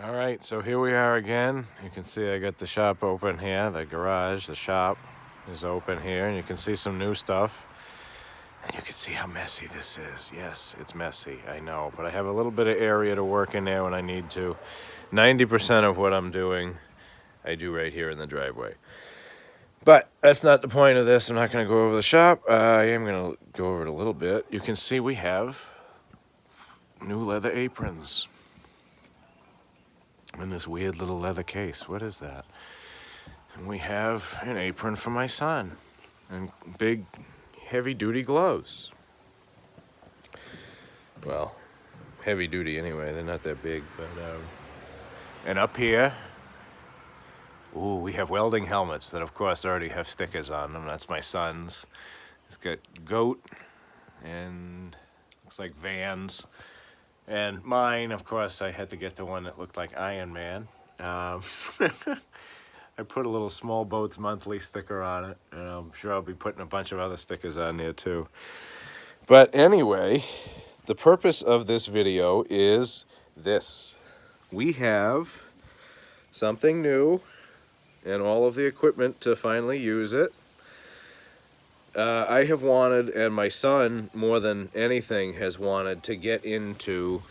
All right, so here we are again. You can see I got the shop open here. The garage, the shop is open here, and you can see some new stuff. And you can see how messy this is. Yes, it's messy, I know, but I have a little bit of area to work in there when I need to. 90% of what I'm doing, I do right here in the driveway. But that's not the point of this. I'm not going to go over the shop. I am going to go over it a little bit. You can see we have new leather aprons in this weird little leather case. What is that? And we have an apron for my son and big heavy duty gloves. Well, heavy duty anyway, they're not that big, but and up here, ooh, we have welding helmets that of course already have stickers on them. That's my son's. It's got goat and looks like Vans. And mine, of course, I had to get the one that looked like Iron Man. I put a little Small Boats Monthly sticker on it, and I'm sure I'll be putting a bunch of other stickers on there too. But anyway, the purpose of this video is this. We have something new and all of the equipment to finally use it. I have wanted, and my son more than anything has wanted, to get into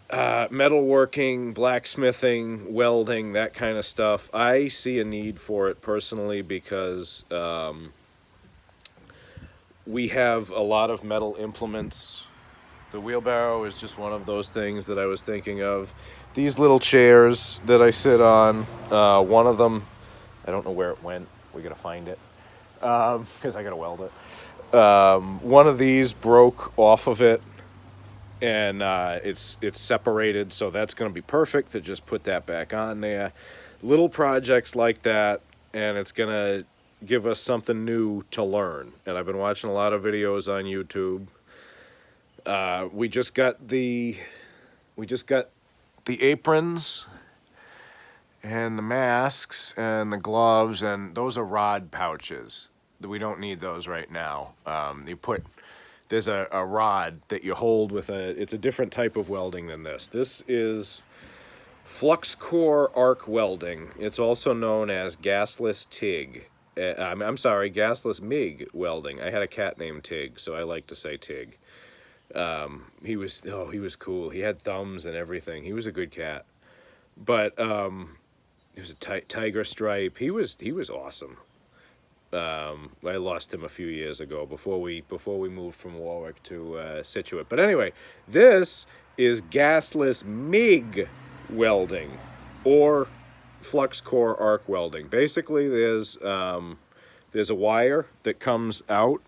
metalworking, blacksmithing, welding, that kind of stuff. I see a need for it personally because we have a lot of metal implements. The wheelbarrow is just one of those things that I was thinking of. These little chairs that I sit on, one of them, I don't know where it went. We gotta find it because I gotta weld it. One of these broke off of it, and it's separated, so that's going to be perfect to just put that back on there. Little projects like that, and it's going to give us something new to learn. And I've been watching a lot of videos on YouTube. We just got the aprons and the masks and the gloves, and those are rod pouches. We don't need those right now. There's a rod that you hold with it's a different type of welding than this. This is flux core arc welding. It's also known as gasless TIG. I'm sorry, gasless MIG welding. I had a cat named Tig, so I like to say TIG. He was cool. He had thumbs and everything. He was a good cat. But he was a tiger stripe. He was awesome. I lost him a few years ago before we moved from Warwick to Scituate. But anyway, this is gasless MIG welding, or flux core arc welding. Basically, there's a wire that comes out.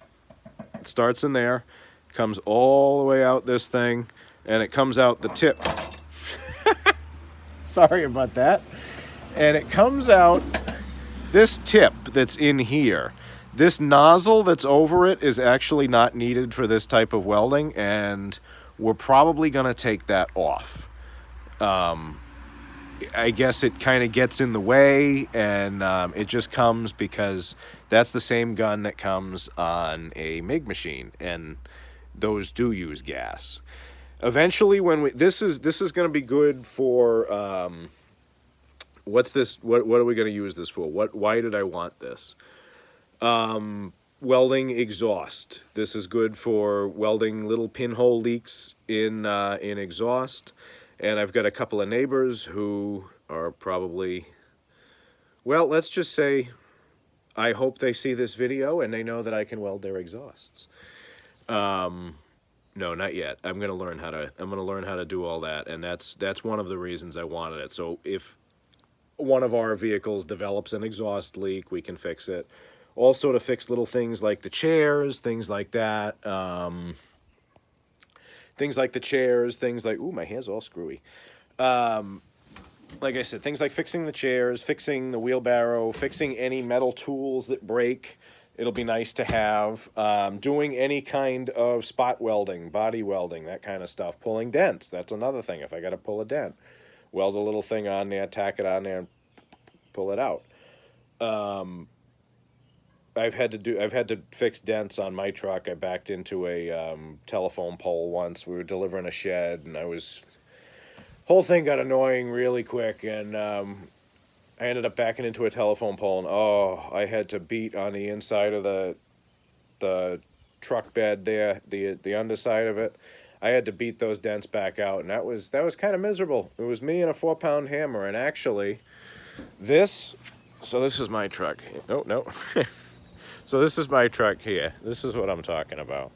It starts in there, comes all the way out this thing, and it comes out the tip. Sorry about that. And it comes out this tip that's in here. This nozzle that's over it is actually not needed for this type of welding, and we're probably going to take that off. I guess it kind of gets in the way, and it just comes because that's the same gun that comes on a MIG machine, and those do use gas. Eventually, when this is going to be good for what's this? What are we going to use this for? Why did I want this? Welding exhaust. This is good for welding little pinhole leaks in exhaust. And I've got a couple of neighbors who are probably, well, let's just say, I hope they see this video and they know that I can weld their exhausts. No, not yet. I'm going to learn how to do all that, and that's one of the reasons I wanted it. So if one of our vehicles develops an exhaust leak, we can fix it. Also to fix little things like the chairs, things like that. Things like the chairs, things like, ooh, my hair's all screwy. Like I said, things like fixing the chairs, fixing the wheelbarrow, fixing any metal tools that break. It'll be nice to have. Doing any kind of spot welding, body welding, that kind of stuff. Pulling dents, that's another thing. If I got to pull a dent, weld a little thing on there, tack it on there, and pull it out. I've had to fix dents on my truck. I backed into a telephone pole once. We were delivering a shed, and I was whole thing got annoying really quick, and I ended up backing into a telephone pole, and oh, I had to beat on the inside of the truck bed there, the underside of it. I had to beat those dents back out, and that was kind of miserable. It was me and a 4-pound hammer, and actually, this is my truck. No, no. So this is my truck here. This is what I'm talking about.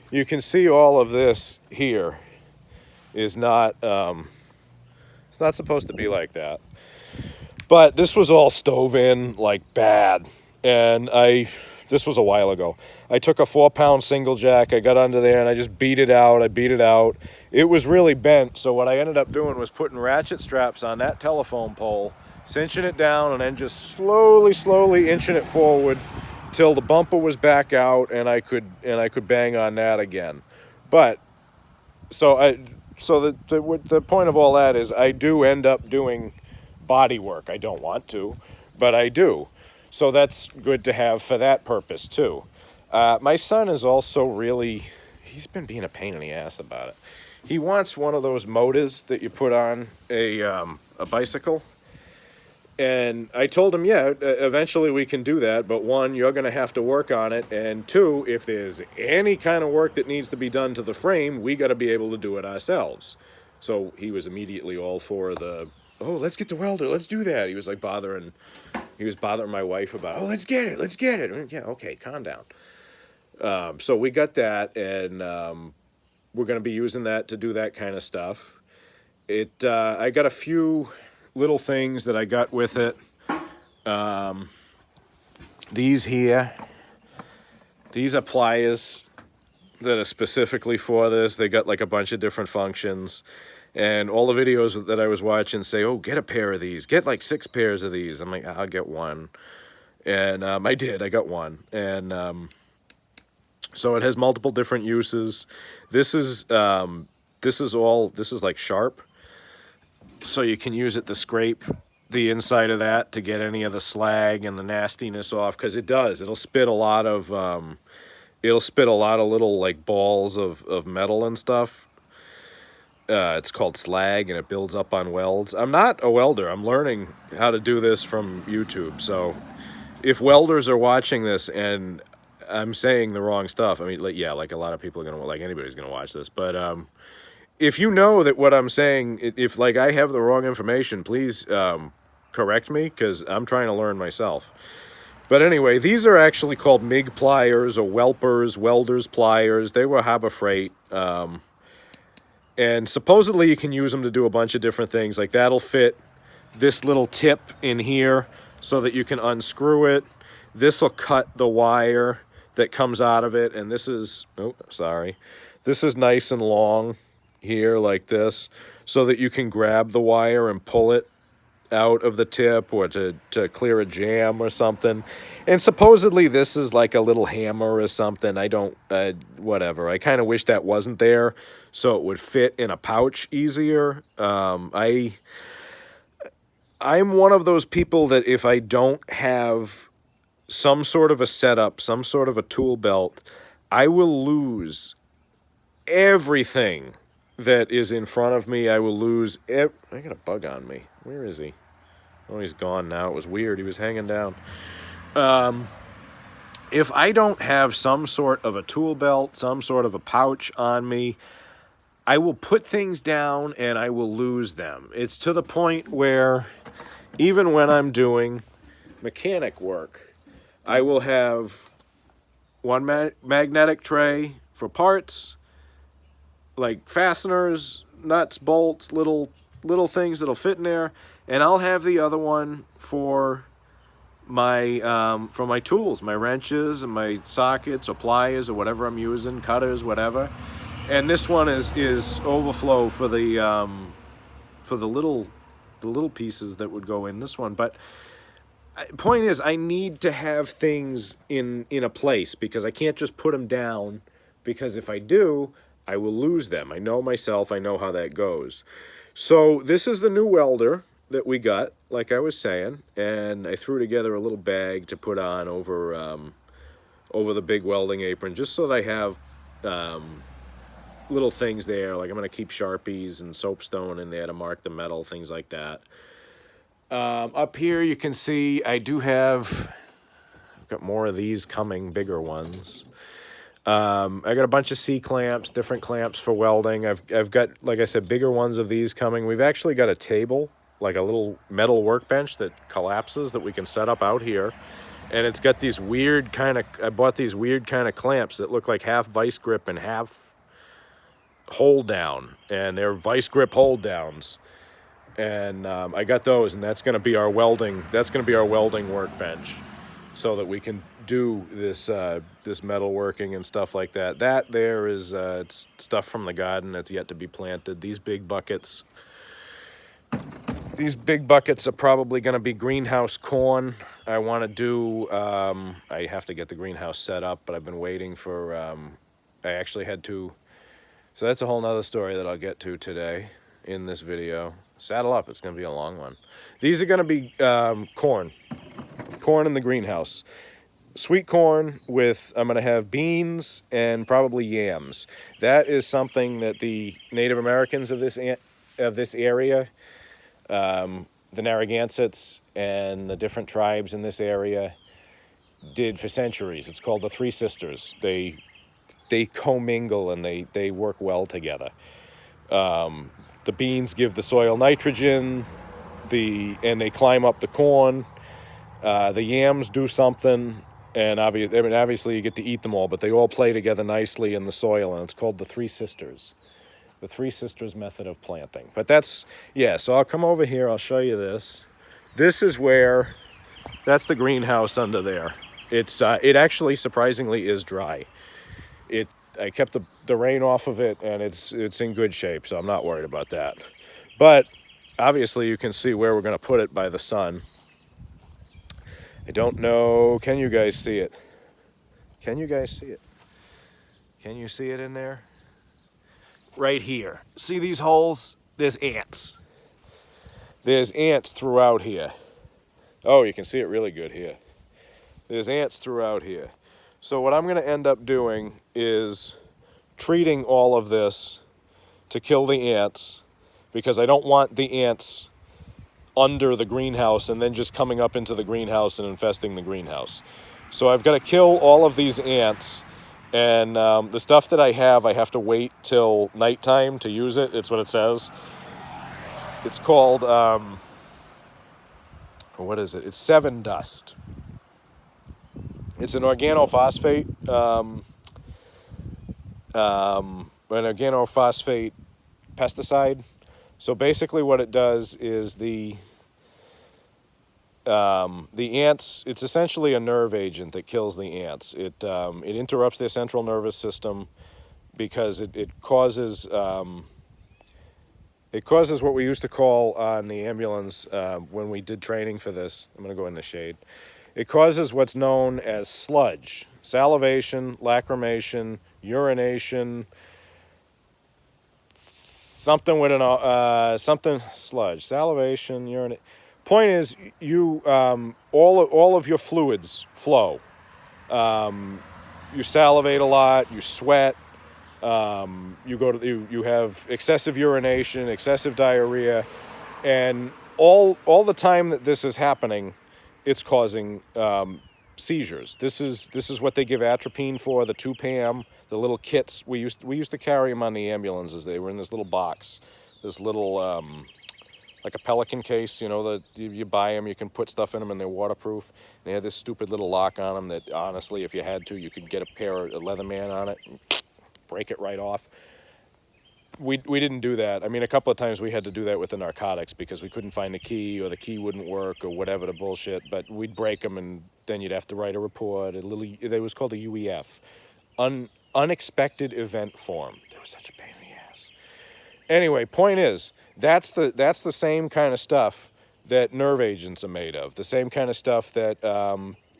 You can see all of this here is not, it's not supposed to be like that. But this was all stove in, like, bad. And this was a while ago. I took a 4-pound single jack, I got under there, and I just beat it out. It was really bent, so what I ended up doing was putting ratchet straps on that telephone pole, cinching it down, and then just slowly inching it forward till the bumper was back out, and I could bang on that again. But the point of all that is I do end up doing body work. I don't want to, but I do. So that's good to have for that purpose too. My son is also he's been being a pain in the ass about it. He wants one of those motors that you put on a bicycle. And I told him, yeah, eventually we can do that. But one, you're going to have to work on it. And two, if there's any kind of work that needs to be done to the frame, we got to be able to do it ourselves. So he was immediately all for let's get the welder. Let's do that. He was bothering my wife about, let's get it. And, yeah, okay, calm down. So we got that, and we're going to be using that to do that kind of stuff. I got a few little things that I got with it. These here, these are pliers that are specifically for this. They got like a bunch of different functions, and all the videos that I was watching say, oh, get a pair of these, get like 6 pairs of these. I'm like, I'll get one. And I got one. And so it has multiple different uses. This is like sharp, so you can use it to scrape the inside of that to get any of the slag and the nastiness off, because it'll spit a lot of little like balls of metal and stuff. It's called slag, and it builds up on welds. I'm not a welder. I'm learning how to do this from YouTube. So if welders are watching this and I'm saying the wrong stuff, I mean, like a lot of people are gonna, like anybody's gonna watch this, but if you know that what I'm saying, if like I have the wrong information, please correct me, because I'm trying to learn myself. But anyway, these are actually called MIG pliers or Welpers, welders pliers. They were Harbor Freight. And supposedly you can use them to do a bunch of different things. Like that'll fit this little tip in here so that you can unscrew it. This will cut the wire that comes out of it. And this is nice and long here like this, so that you can grab the wire and pull it out of the tip, or to clear a jam or something. And supposedly this is like a little hammer or something. Whatever. I kind of wish that wasn't there, so it would fit in a pouch easier. I'm one of those people that if I don't have some sort of a setup, some sort of a tool belt, I will lose everything that is in front of me. I will lose I got a bug on me. Where is he? Oh, he's gone now. It was weird. He was hanging down. If I don't have some sort of a tool belt, some sort of a pouch on me, I will put things down and I will lose them. It's to the point where even when I'm doing mechanic work, I will have one magnetic tray for parts, like fasteners, nuts, bolts, little things that'll fit in there, and I'll have the other one for my tools, my wrenches and my sockets or pliers or whatever I'm using, cutters, whatever. And this one is overflow for the little pieces that would go in this one. But point is, I need to have things in a place, because I can't just put them down, because if I do, I will lose them. I know myself. I know how that goes. So this is the new welder that we got, like I was saying, and I threw together a little bag to put on over the big welding apron, just so that I have little things there. Like I'm going to keep Sharpies and soapstone in there to mark the metal, things like that. Up here you can see I've got more of these coming, bigger ones. I got a bunch of C-clamps, different clamps for welding. I've got, like I said, bigger ones of these coming. We've actually got a table, like a little metal workbench that collapses that we can set up out here. And it's got these weird I bought these weird kind of clamps that look like half vice grip and half hold down. And they're vice grip hold downs. And I got those, and that's going to be our welding workbench, so that we can do this this metalworking and stuff like that. That there is it's stuff from the garden that's yet to be planted. These big buckets are probably going to be greenhouse corn. I want to do. I have to get the greenhouse set up, but I've been waiting for. I actually had to. So that's a whole nother story that I'll get to today in this video. Saddle up, it's going to be a long one. These are going to be corn in the greenhouse. Sweet corn with, I'm going to have beans and probably yams. That is something that the Native Americans of this area, the Narragansetts and the different tribes in this area did for centuries. It's called the Three Sisters. They commingle and they work well together. The beans give the soil nitrogen, and they climb up the corn. The yams do something, and obviously you get to eat them all, but they all play together nicely in the soil, and it's called the Three Sisters. The Three Sisters method of planting. But that's, yeah, so I'll come over here, I'll show you this. This is that's the greenhouse under there. It actually surprisingly is dry. I kept the rain off of it, and it's in good shape, so I'm not worried about that. But obviously you can see where we're going to put it by the sun. I don't know, can you guys see it? Can you guys see it? Can you see it in there? Right here. See these holes? There's ants. There's ants throughout here. Oh, you can see it really good here. There's ants throughout here. So what I'm going to end up doing is treating all of this to kill the ants, because I don't want the ants under the greenhouse and then just coming up into the greenhouse and infesting the greenhouse. So I've got to kill all of these ants, and the stuff that I have to wait till nighttime to use it. It's what it says. It's called, what is it? It's 7 Dust. It's an organophosphate, pesticide. So basically what it does is the ants, it's essentially a nerve agent that kills the ants. It interrupts their central nervous system because it causes what we used to call on the ambulance when we did training for this. I'm going to go in the shade. It causes what's known as sludge, salivation, lacrimation, urination, something with something sludge, salivation, urination. Point is, you all of your fluids flow. You salivate a lot, you sweat, you have excessive urination, excessive diarrhea, and all the time that this is happening, it's causing seizures. This is what they give atropine for, the 2-PAM, the little kits. We used to carry them on the ambulances. They were in this little box, this little like a Pelican case, you know, that you buy them, you can put stuff in them and they're waterproof. They had this stupid little lock on them that honestly, if you had to, you could get a Leatherman on it and break it right off. We didn't do that. I mean, a couple of times we had to do that with the narcotics because we couldn't find the key, or the key wouldn't work, or whatever the bullshit. But we'd break them, and then you'd have to write a report. It was called a UEF, unexpected event form. They were such a pain in the ass. Anyway, point is, that's the same kind of stuff that nerve agents are made of. The same kind of stuff that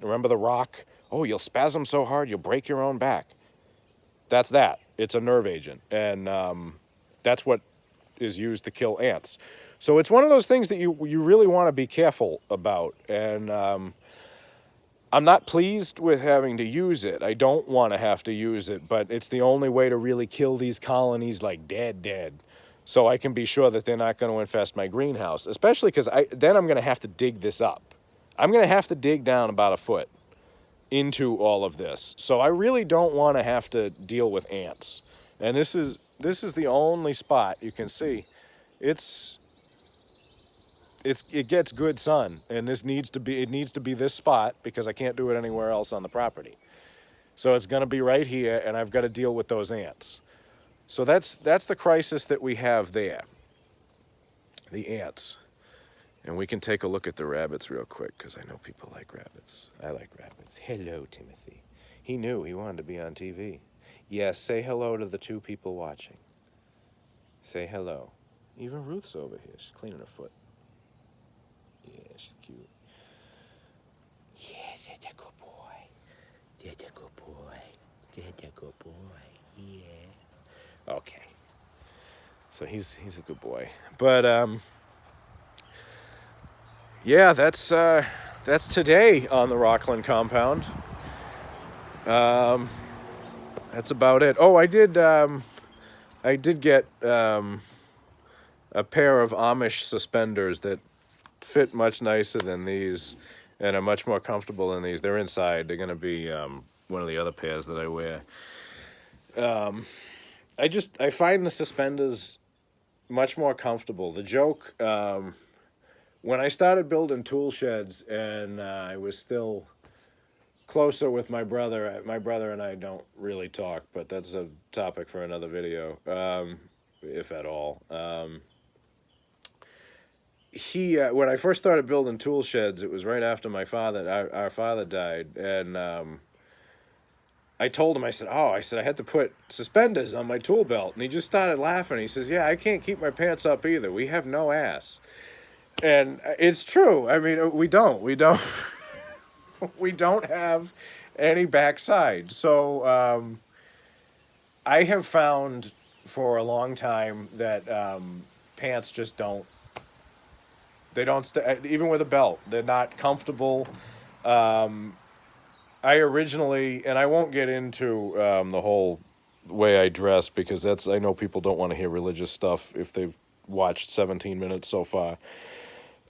remember The Rock? Oh, you'll spasm so hard you'll break your own back. That's that. It's a nerve agent, and that's what is used to kill ants. So it's one of those things that you really want to be careful about. And I'm not pleased with having to use it. I don't want to have to use it, but it's the only way to really kill these colonies like dead. So I can be sure that they're not going to infest my greenhouse, especially because then I'm going to have to dig this up. I'm going to have to dig down about a foot into all of this. So I really don't want to have to deal with ants. And this is the only spot you can see. It gets good sun, and it needs to be this spot because I can't do it anywhere else on the property. So it's going to be right here, and I've got to deal with those ants. So that's the crisis that we have there. The ants. And we can take a look at the rabbits real quick because I know people like rabbits. I like rabbits. Hello, Timothy. He knew he wanted to be on TV. Yes, say hello to the two people watching. Say hello. Even Ruth's over here. She's cleaning her foot. Yeah, she's cute. Yes, that's a good boy. That's a good boy. That's a good boy. Yeah. Okay. So he's a good boy. But yeah, that's today on the Rockland compound. That's about it. Oh, I did get a pair of Amish suspenders that fit much nicer than these and are much more comfortable than these. They're inside. They're going to be one of the other pairs that I wear. I find the suspenders much more comfortable. The joke, when I started building tool sheds and I was still closer with my brother and I don't really talk, but that's a topic for another video, if at all. When I first started building tool sheds, it was right after our father died, and I told him, I said, I had to put suspenders on my tool belt, and he just started laughing. He says, yeah, I can't keep my pants up either. We have no ass. And it's true. I mean, we don't we don't have any backside. So I have found for a long time that pants just don't. They don't even with a belt. They're not comfortable. I originally, and I won't get into the whole way I dress because I know people don't want to hear religious stuff if they've watched 17 minutes so far.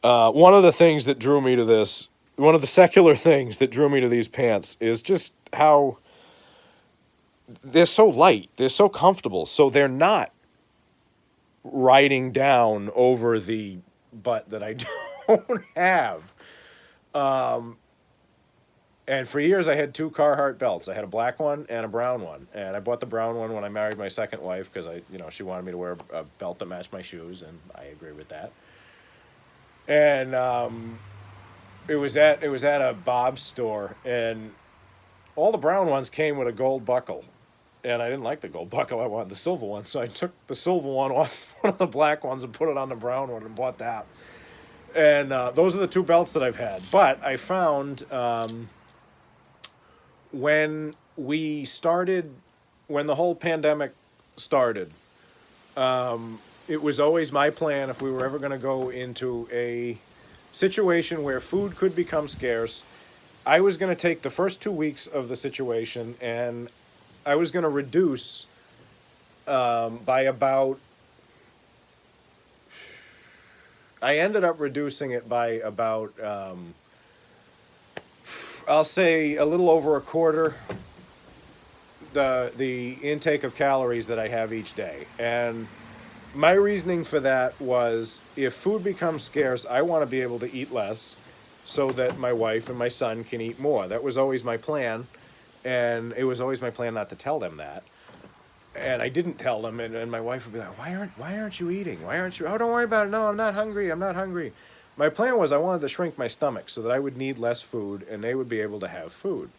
One of the things that drew me to this, one of the secular things that drew me to these pants is just how they're so light, they're so comfortable, so they're not riding down over the butt that I don't have. And for years I had two Carhartt belts. I had a black one and a brown one. And I bought the brown one when I married my second wife because she wanted me to wear a belt that matched my shoes, and I agree with that. And it was at a Bob's store, and all the brown ones came with a gold buckle. And I didn't like the gold buckle. I wanted the silver one. So I took the silver one off one of the black ones and put it on the brown one and bought that. And those are the two belts that I've had. But I found when the whole pandemic started, it was always my plan, if we were ever going to go into a situation where food could become scarce, I was going to take the first 2 weeks of the situation and I was going to reduce by about, I ended up reducing it by about, I'll say a little over a quarter the intake of calories that I have each day. And my reasoning for that was, if food becomes scarce, I want to be able to eat less so that my wife and my son can eat more. That was always my plan, and it was always my plan not to tell them that. And I didn't tell them, and my wife would be like, why aren't you eating? Why aren't you? Oh, don't worry about it. No, I'm not hungry. I'm not hungry. My plan was I wanted to shrink my stomach so that I would need less food and they would be able to have food.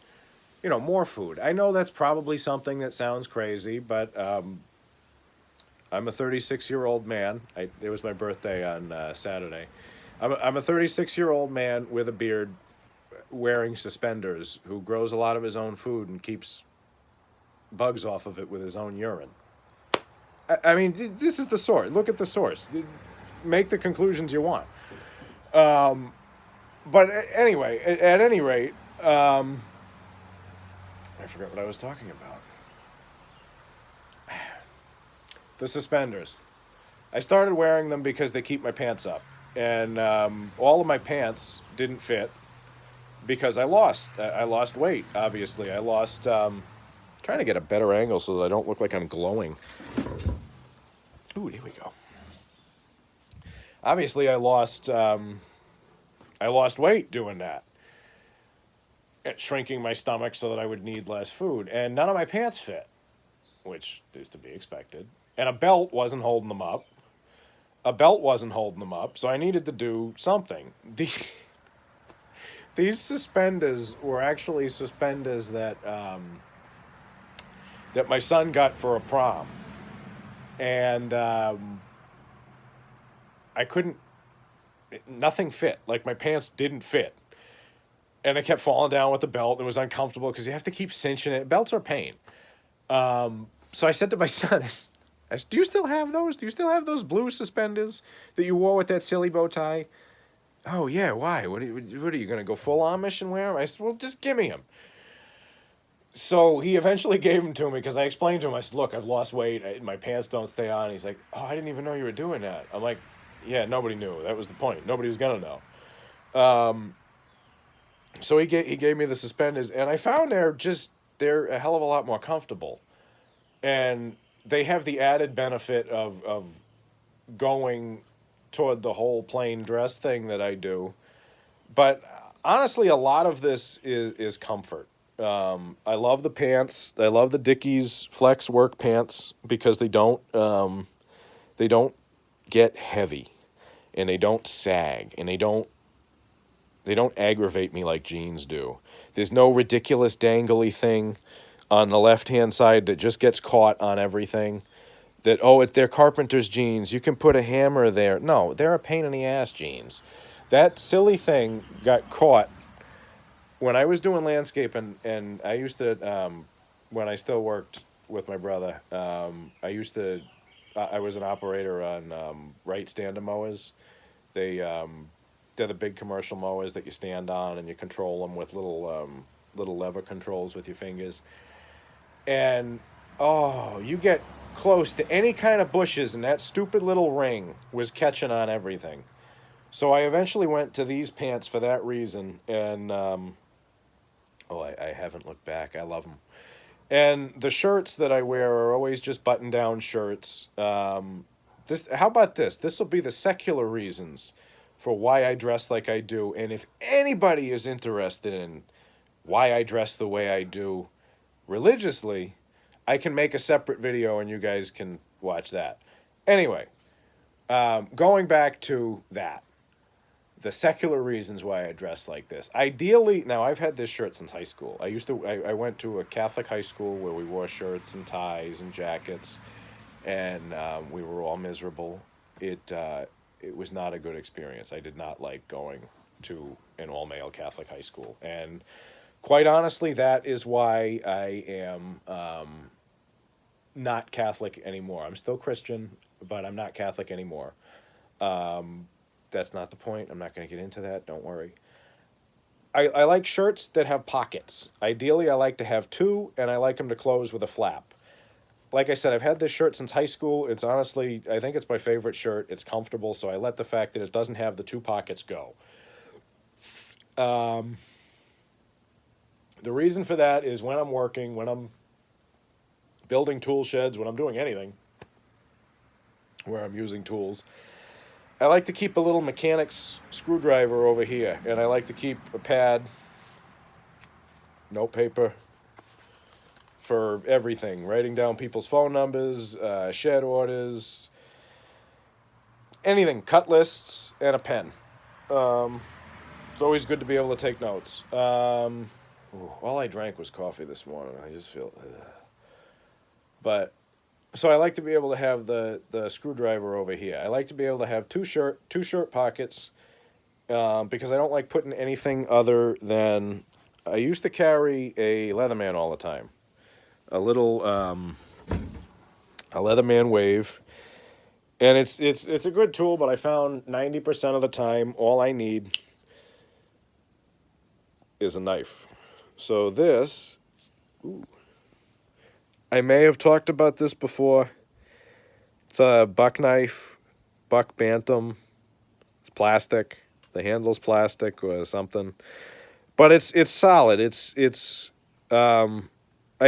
More food. I know that's probably something that sounds crazy, but I'm a 36-year-old man. It was my birthday on Saturday. I'm a 36-year-old man with a beard, wearing suspenders, who grows a lot of his own food and keeps bugs off of it with his own urine. I mean, this is the source. Look at the source. Make the conclusions you want. But anyway, at any rate, I forgot what I was talking about. The suspenders. I started wearing them because they keep my pants up. And all of my pants didn't fit because I lost. I lost weight, obviously. I lost. Trying to get a better angle so that I don't look like I'm glowing. Ooh, here we go. Obviously, I lost. I lost weight doing that. Shrinking my stomach so that I would need less food. And none of my pants fit, which is to be expected. And a belt wasn't holding them up. So I needed to do something. These suspenders were actually suspenders that my son got for a prom. And I couldn't, nothing fit. Like my pants didn't fit. And I kept falling down with the belt. And it was uncomfortable because you have to keep cinching it. Belts are a pain. So I said to my son, do you still have those? Do you still have those blue suspenders that you wore with that silly bow tie? Oh, yeah, why? What are you going to go full Amish and wear them? I said, well, just give me them. So he eventually gave them to me because I explained to him, I said, look, I've lost weight. My pants don't stay on. He's like, oh, I didn't even know you were doing that. I'm like, yeah, nobody knew. That was the point. Nobody was going to know. So he gave me the suspenders, and I found they're a hell of a lot more comfortable. And they have the added benefit of going toward the whole plain dress thing that I do. But honestly, a lot of this is comfort. I love the pants. I love the Dickies Flex work pants because they don't get heavy, and they don't sag, and they don't aggravate me like jeans do. There's no ridiculous dangly thing on the left-hand side that just gets caught on everything. They're carpenter's jeans. You can put a hammer there. No, they're a pain in the ass jeans. That silly thing got caught when I was doing landscaping, and I used to, when I still worked with my brother, I was an operator on right stander mowers. They're the big commercial mowers that you stand on and you control them with little lever controls with your fingers. And you get close to any kind of bushes, and that stupid little ring was catching on everything. So I eventually went to these pants for that reason, and I haven't looked back. I love them. And the shirts that I wear are always just button-down shirts. How about this? This will be the secular reasons for why I dress like I do. And if anybody is interested in why I dress the way I do religiously, I can make a separate video and you guys can watch that. Anyway, going back to that. The secular reasons why I dress like this. Ideally, now I've had this shirt since high school. I went to a Catholic high school where we wore shirts and ties and jackets, and we were all miserable. It was not a good experience. I did not like going to an all-male Catholic high school. And quite honestly, that is why I am not Catholic anymore. I'm still Christian, but I'm not Catholic anymore. That's not the point. I'm not going to get into that. Don't worry. I like shirts that have pockets. Ideally, I like to have two, and I like them to close with a flap. Like I said, I've had this shirt since high school. It's honestly, I think it's my favorite shirt. It's comfortable, so I let the fact that it doesn't have the two pockets go. The reason for that is when I'm working, when I'm building tool sheds, when I'm doing anything where I'm using tools, I like to keep a little mechanic's screwdriver over here, and I like to keep a pad, notepaper, for everything, writing down people's phone numbers, shed orders, anything, cut lists, and a pen. It's always good to be able to take notes. All I drank was coffee this morning. I just feel... But... So I like to be able to have the screwdriver over here. I like to be able to have two shirt pockets because I don't like putting anything other than... I used to carry a Leatherman all the time. A Leatherman Wave. And it's a good tool, but I found 90% of the time all I need is a knife. So this, ooh, I may have talked about this before. It's a buck knife, buck bantam. It's plastic. The handle's plastic or something, but it's solid. I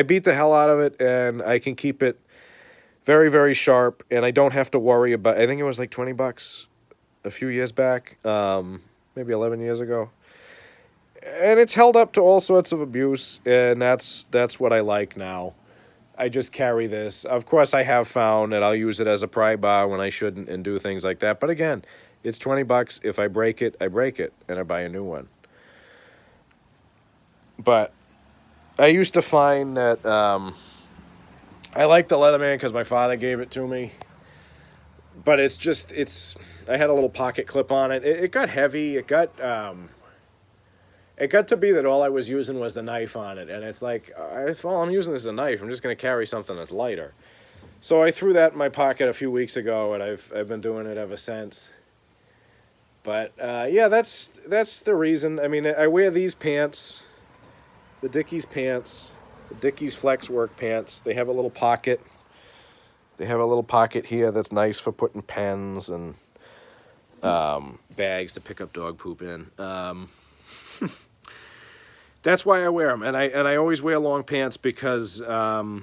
beat the hell out of it, and I can keep it very, very sharp, and I don't have to worry about. I think it was like $20 a few years back, maybe 11 years ago, and it's held up to all sorts of abuse, and that's what I like now. I just carry this. Of course, I have found that I'll use it as a pry bar when I shouldn't and do things like that. But again, it's $20. If I break it, I break it, and I buy a new one. But I used to find that I like the Leatherman because my father gave it to me. But I had a little pocket clip on it. It got heavy. It got to be that all I was using was the knife on it. And it's like, well, I'm using this as a knife. I'm just going to carry something that's lighter. So I threw that in my pocket a few weeks ago, and I've been doing it ever since. But yeah, that's the reason. I mean, I wear these pants, the Dickies pants, the Dickies Flex Work pants. They have a little pocket. They have a little pocket here that's nice for putting pens and bags to pick up dog poop in. That's why I wear them, and I always wear long pants because you're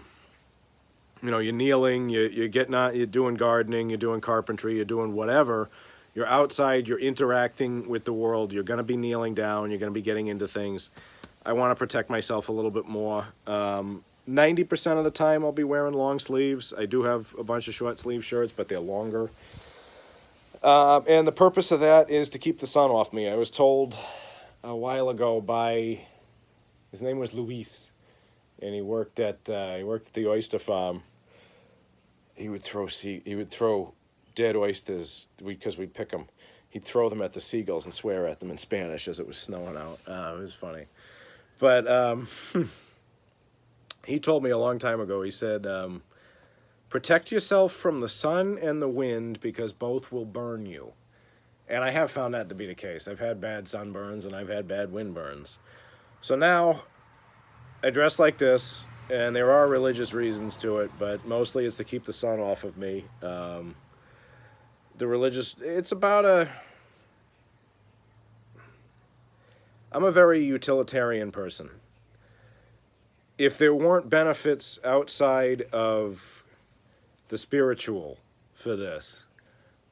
kneeling, you're getting out, you're doing gardening, you're doing carpentry, you're doing whatever. You're outside, you're interacting with the world, you're going to be kneeling down, you're going to be getting into things. I want to protect myself a little bit more. 90% of the time I'll be wearing long sleeves. I do have a bunch of short sleeve shirts, but they're longer. And the purpose of that is to keep the sun off me. I was told a while ago by, his name was Luis, and he worked at the oyster farm. He would throw dead oysters because we'd pick them. He'd throw them at the seagulls and swear at them in Spanish as it was snowing out. It was funny. But he told me a long time ago, he said, protect yourself from the sun and the wind because both will burn you. And I have found that to be the case. I've had bad sunburns and I've had bad wind burns. So now I dress like this, and there are religious reasons to it, but mostly it's to keep the sun off of me. It's about I'm a very utilitarian person. If there weren't benefits outside of the spiritual for this,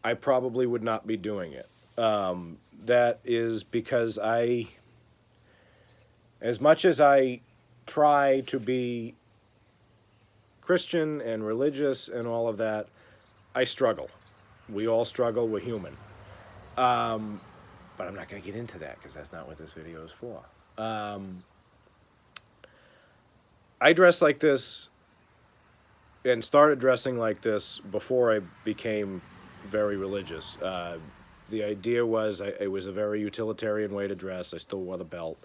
I probably would not be doing it. That is because as much as I try to be Christian and religious and all of that, I struggle. We all struggle. We're human. But I'm not going to get into that because that's not what this video is for. I dress like this and started dressing like this before I became very religious. The idea was it was a very utilitarian way to dress. I still wore the belt,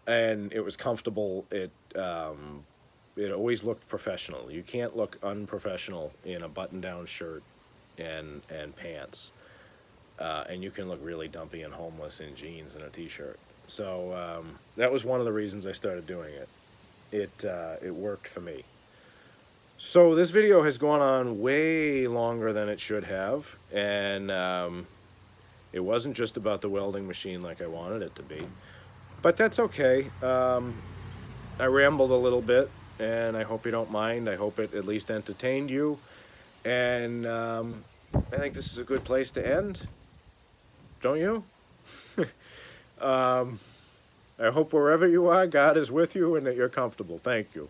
and it was comfortable. It always looked professional. You can't look unprofessional in a button-down shirt and pants, and you can look really dumpy and homeless in jeans and a t-shirt. So that was one of the reasons I started doing it. It worked for me. So this video has gone on way longer than it should have, and it wasn't just about the welding machine like I wanted it to be, but that's okay. I rambled a little bit, and I hope you don't mind. I hope it at least entertained you, and I think this is a good place to end. Don't you? I hope wherever you are, God is with you and that you're comfortable. Thank you.